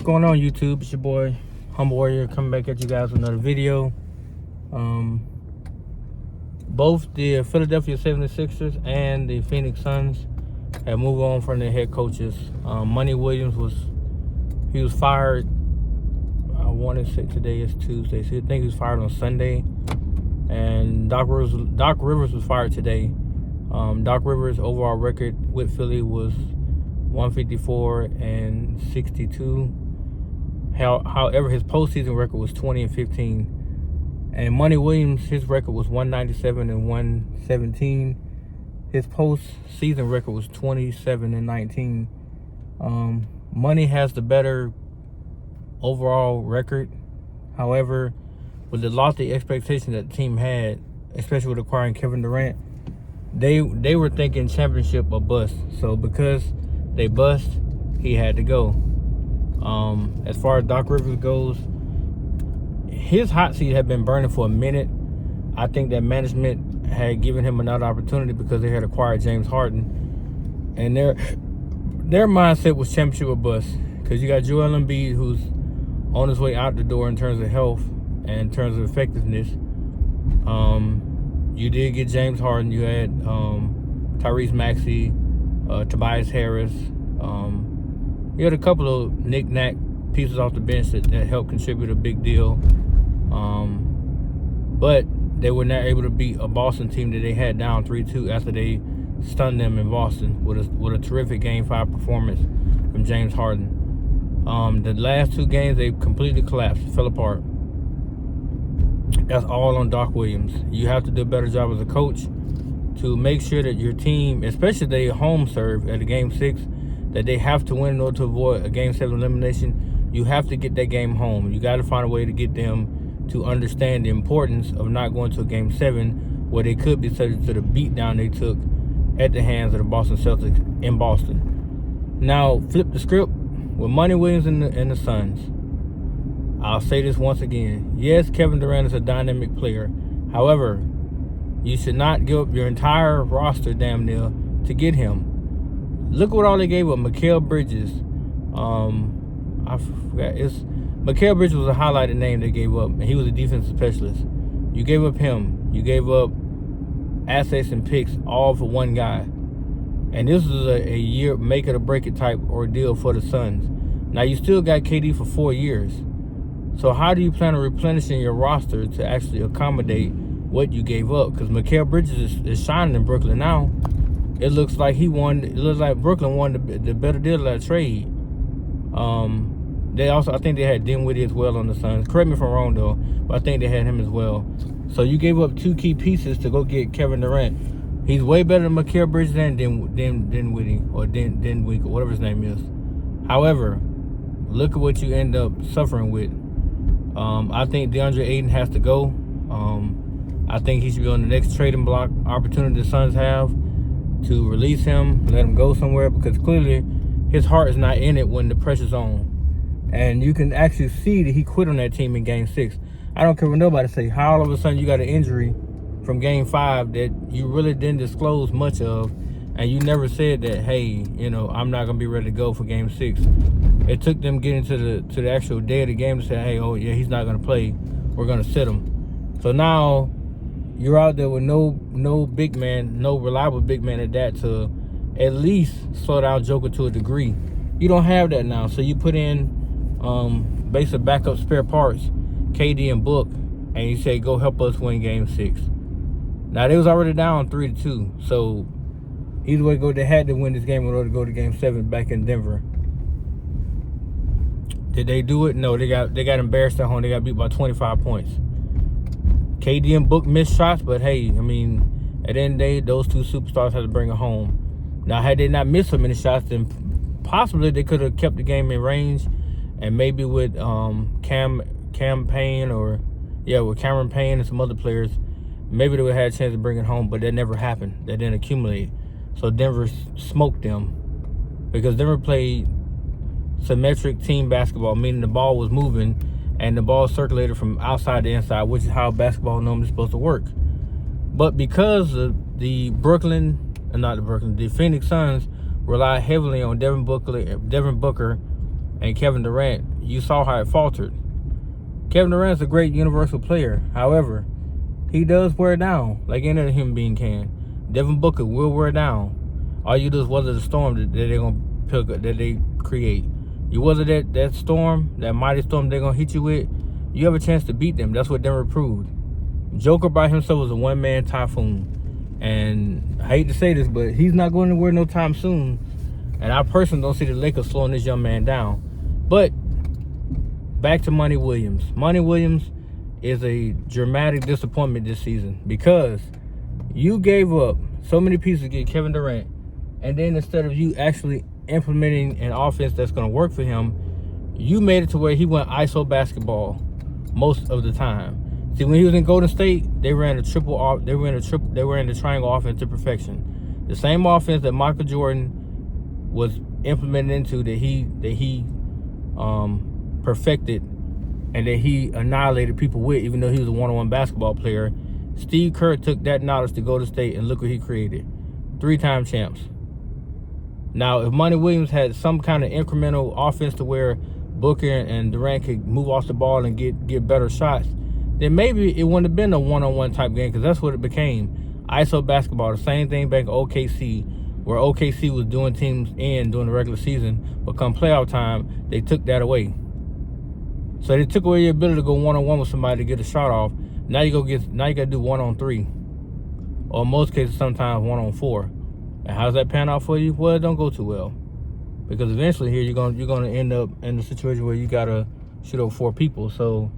going on, YouTube? It's your boy Humble Warrior coming back at you guys with another video. Both the Philadelphia 76ers and the Phoenix Suns have moved on from their head coaches. Monty Williams was fired. I want to say today is Tuesday, so I think he was fired on Sunday. And Doc Rivers was fired today. Doc Rivers' overall record with Philly was 154-62. However, his postseason record was 20-15. And Monty Williams, his record was 197-117. His postseason record was 27-19. Monty has the better overall record. However, with the lofty expectations that the team had, especially with acquiring Kevin Durant, they were thinking championship or bust. So because they bust, he had to go. As far as Doc Rivers goes, his hot seat had been burning for a minute. I think that management had given him another opportunity because they had acquired James Harden, and their mindset was championship or bust. Because you got Joel Embiid, who's on his way out the door in terms of health and in terms of effectiveness. You did get James Harden. You had Tyrese Maxey, Tobias Harris. You had a couple of knick-knack pieces off the bench that helped contribute a big deal. But they were not able to beat a Boston team that they had down 3-2 after they stunned them in Boston with a terrific Game 5 performance from James Harden. The last two games, they completely collapsed, fell apart. That's all on Doc Williams. You have to do a better job as a coach to make sure that your team, especially they home serve at a Game 6, that they have to win in order to avoid a Game 7 elimination. You have to get that game home. You got to find a way to get them to understand the importance of not going to a Game 7 where they could be subject to the beatdown they took at the hands of the Boston Celtics in Boston. Now, flip the script with Monty Williams and the Suns. I'll say this once again. Yes, Kevin Durant is a dynamic player. However, you should not give up your entire roster damn near to get him. Look what all they gave up. Mikal Bridges. I forgot. Mikal Bridges was a highlighted name they gave up, and he was a defensive specialist. You gave up him. You gave up assets and picks all for one guy. And this was a year make it or break it type ordeal for the Suns. Now you still got KD for 4 years. So how do you plan on replenishing your roster to actually accommodate what you gave up? Because Mikal Bridges is shining in Brooklyn now. It looks like Brooklyn won the better deal of that trade. I think they had Dinwiddie as well on the Suns. Correct me if I'm wrong though, but I think they had him as well. So you gave up two key pieces to go get Kevin Durant. He's way better than Mikal Bridges and Dinwiddie or Dinwiddie, or whatever his name is. However, look at what you end up suffering with. I think DeAndre Ayton has to go. I think he should be on the next trading block opportunity the Suns have to release him, let him go somewhere, because clearly his heart is not in it when the pressure's on. And you can actually see that he quit on that team in Game 6. I don't care what nobody say. How all of a sudden you got an injury from Game 5 that you really didn't disclose much of, and you never said that, hey, I'm not going to be ready to go for Game 6. It took them getting to the actual day of the game to say, hey, oh, yeah, he's not going to play. We're going to sit him. So now you're out there with no big man, no reliable big man at that to at least slow down Joker to a degree. You don't have that now. So you put in basic backup spare parts, KD and Book, and you say, go help us win Game 6. Now, they was already down 3-2. So either way they had to win this game in order to go to Game 7 back in Denver. Did they do it? No, they got embarrassed at home. They got beat by 25 points. KD and Book missed shots, but hey, at the end of the day, those two superstars had to bring it home. Now, had they not missed so many shots, then possibly they could have kept the game in range, and maybe with Cam Payne with Cameron Payne and some other players, maybe they would have had a chance to bring it home, but that never happened. That didn't accumulate. So Denver smoked them because Denver played symmetric team basketball, meaning the ball was moving and the ball circulated from outside to inside, which is how basketball normally is supposed to work. But because of the Phoenix Suns rely heavily on Devin Booker and Kevin Durant, you saw how it faltered. Kevin Durant's a great universal player. However, he does wear down like any other human being can. Devin Booker will wear down. All you do is weather the storm that they're gonna pick up, that they create. You weather that storm, that mighty storm they're gonna hit you with. You have a chance to beat them. That's what Denver proved. Joker by himself was a one-man typhoon, and I hate to say this, but he's not going anywhere no time soon. And I personally don't see the Lakers slowing this young man down. But back to Monty Williams. Monty Williams is a dramatic disappointment this season because you gave up so many pieces to get Kevin Durant, and then instead of you actually implementing an offense that's going to work for him, you made it to where he went ISO basketball most of the time. See, when he was in Golden State, they ran a triangle offense to perfection. The same offense that Michael Jordan was implemented into, that he perfected, and that he annihilated people with, even though he was a one-on-one basketball player. Steve Kerr took that knowledge to Golden State, and look what he created. 3-time champs. Now, if Monty Williams had some kind of incremental offense to where Booker and Durant could move off the ball and get better shots, then maybe it wouldn't have been a one-on-one type game, because that's what it became. ISO basketball, the same thing back in OKC, where OKC was doing teams in during the regular season, but come playoff time, they took that away. So they took away your ability to go one-on-one with somebody to get a shot off. Now you gotta do 1-on-3, or in most cases sometimes 1-on-4. And how's that pan out for you? Well, it don't go too well, because eventually here you're gonna end up in the situation where you gotta shoot over 4 people. So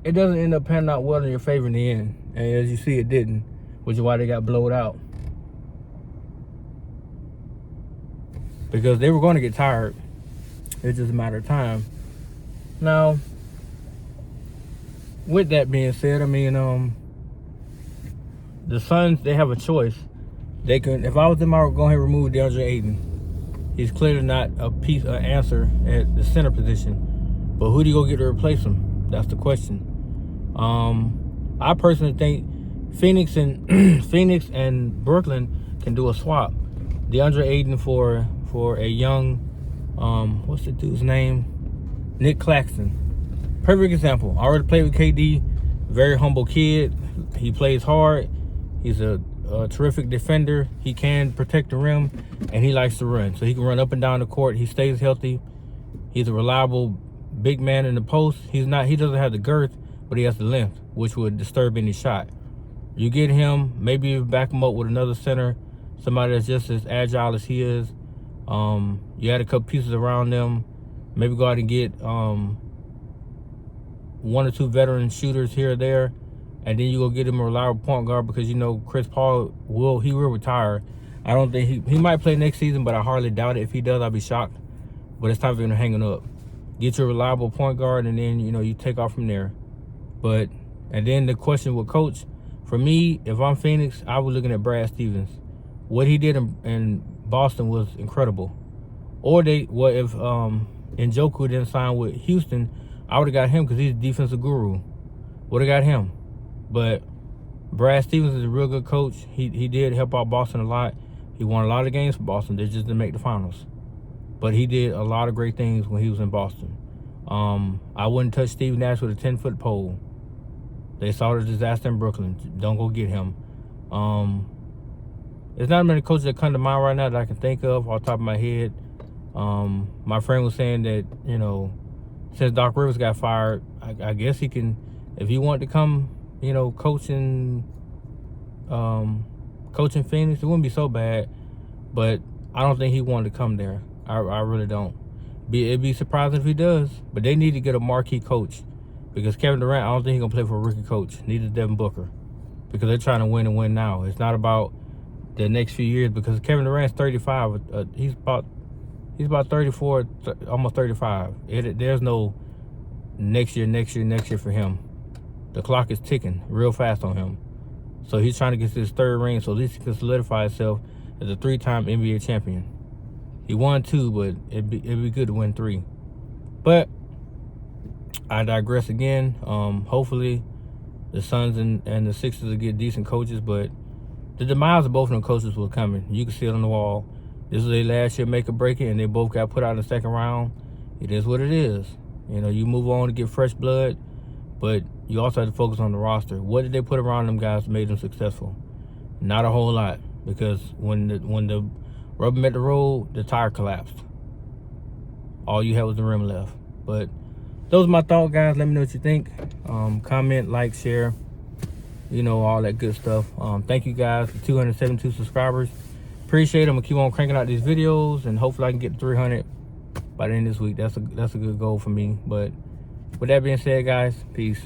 it doesn't end up panning out well in your favor in the end. And as you see, it didn't, which is why they got blowed out. Because they were going to get tired. It's just a matter of time. Now, with that being said, I mean, the Suns, they have a choice. They can, if I was them, I would go ahead and remove DeAndre Ayton. He's clearly not an answer at the center position. But who do you go get to replace him? That's the question. I personally think Phoenix and Brooklyn can do a swap. DeAndre Ayton for a young, what's the dude's name? Nick Claxton. Perfect example. I already played with KD. Very humble kid. He plays hard. He's a terrific defender. He can protect the rim, and he likes to run. So he can run up and down the court. He stays healthy. He's a reliable big man in the post. He doesn't have the girth, but he has the length, which would disturb any shot. You get him, maybe you back him up with another center, somebody that's just as agile as he is. You had a couple pieces around them. Maybe go out and get 1 or 2 veteran shooters here or there, and then you go get him a reliable point guard, because you know Chris Paul will retire. I don't think he might play next season, but I hardly doubt it. If he does, I'll be shocked. But it's time for him to hang it up. Get your reliable point guard, and then you take off from there. And then the question with coach, for me, if I'm Phoenix, I was looking at Brad Stevens. What he did in Boston was incredible. Or if Njoku didn't sign with Houston, I would have got him, because he's a defensive guru. Would have got him. But Brad Stevens is a real good coach. He did help out Boston a lot. He won a lot of games for Boston. They just didn't make the finals. But he did a lot of great things when he was in Boston. I wouldn't touch Steve Nash with a 10-foot pole. They saw the disaster in Brooklyn. Don't go get him. There's not many coaches that come to mind right now that I can think of off the top of my head. My friend was saying that, since Doc Rivers got fired, I guess he can, if he wanted to come, coaching Phoenix, it wouldn't be so bad. But I don't think he wanted to come there. I really don't. It'd be surprising if he does. But they need to get a marquee coach, because Kevin Durant, I don't think he's going to play for a rookie coach. Neither Devin Booker, because they're trying to win and win now. It's not about the next few years, because Kevin Durant's 35. He's about 34, almost 35. There's no next year for him. The clock is ticking real fast on him. So he's trying to get to his 3rd ring, so at least he can solidify himself as a 3-time NBA champion. He won 2, but it'd be good to win 3. But I digress again. Hopefully the Suns and the Sixers will get decent coaches, but the demise of both of them coaches was coming. You can see it on the wall. This was their last year make or break it, and they both got put out in the 2nd round. it is what it is. You know, you move on to get fresh blood, but you also have to focus on the roster. What did they put around them guys that made them successful? Not a whole lot, because when the rubber met the road, the tire collapsed. All you had was the rim left. But those are my thoughts, guys. Let me know what you think. Comment, like, share, you know, all that good stuff. Thank you guys for 272 subscribers. Appreciate it. I'm gonna keep on cranking out these videos, and hopefully I can get to 300 by the end of this week. That's a good goal for me. But with that being said, guys, peace.